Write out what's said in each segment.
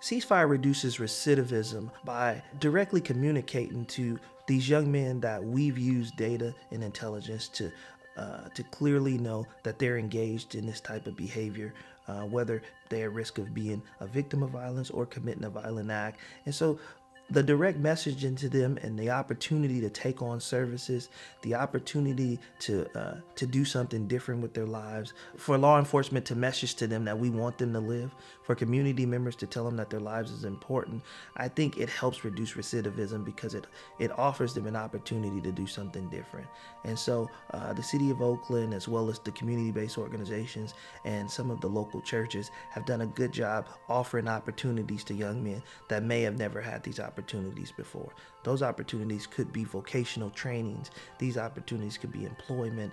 Ceasefire reduces recidivism by directly communicating to these young men that we've used data and intelligence to clearly know that they're engaged in this type of behavior, whether they're at risk of being a victim of violence or committing a violent act. And so the direct messaging to them and the opportunity to take on services, the opportunity to do something different with their lives, for law enforcement to message to them that we want them to live, for community members to tell them that their lives is important, I think it helps reduce recidivism because it offers them an opportunity to do something different. And so the city of Oakland, as well as the community-based organizations and some of the local churches, have done a good job offering opportunities to young men that may have never had these opportunities before. Those opportunities could be vocational trainings. These opportunities could be employment.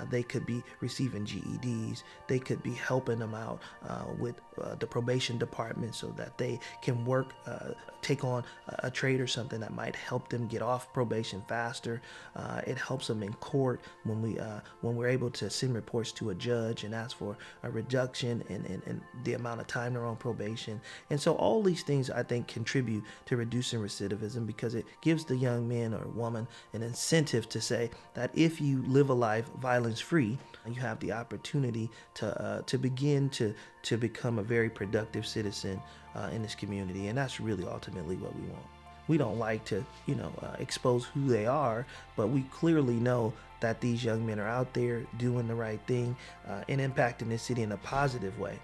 They could be receiving GEDs. They could be helping them out with the probation department so that they can work, take on a trade or something that might help them get off probation faster. It helps them in court when we're able to send reports to a judge and ask for a reduction in the amount of time they're on probation. And so all these things, I think, contribute to reducing recidivism because it gives the young man or woman an incentive to say that if you live a life violence-free, you have the opportunity to begin to become a very productive citizen in this community. And that's really ultimately what we want. We don't like to, expose who they are, but we clearly know that these young men are out there doing the right thing and impacting this city in a positive way.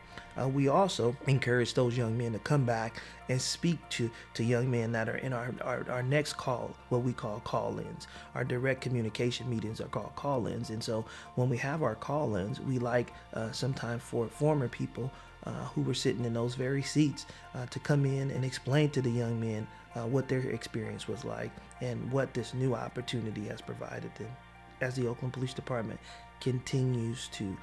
We also encourage those young men to come back and speak to young men that are in our next call, what we call call-ins. Our direct communication meetings are called call-ins. And so when we have our call-ins, we like sometimes for former people who were sitting in those very seats to come in and explain to the young men what their experience was like and what this new opportunity has provided them. As the Oakland Police Department continues to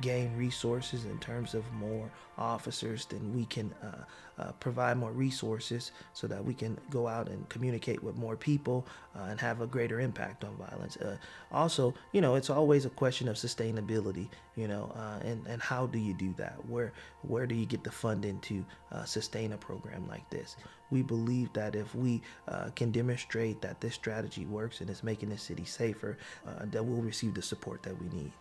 gain resources in terms of more officers, then we can provide more resources so that we can go out and communicate with more people and have a greater impact on violence. Also, it's always a question of sustainability, and how do you do that? Where do you get the funding to sustain a program like this? We believe that if we can demonstrate that this strategy works and is making the city safer, that we'll receive the support that we need.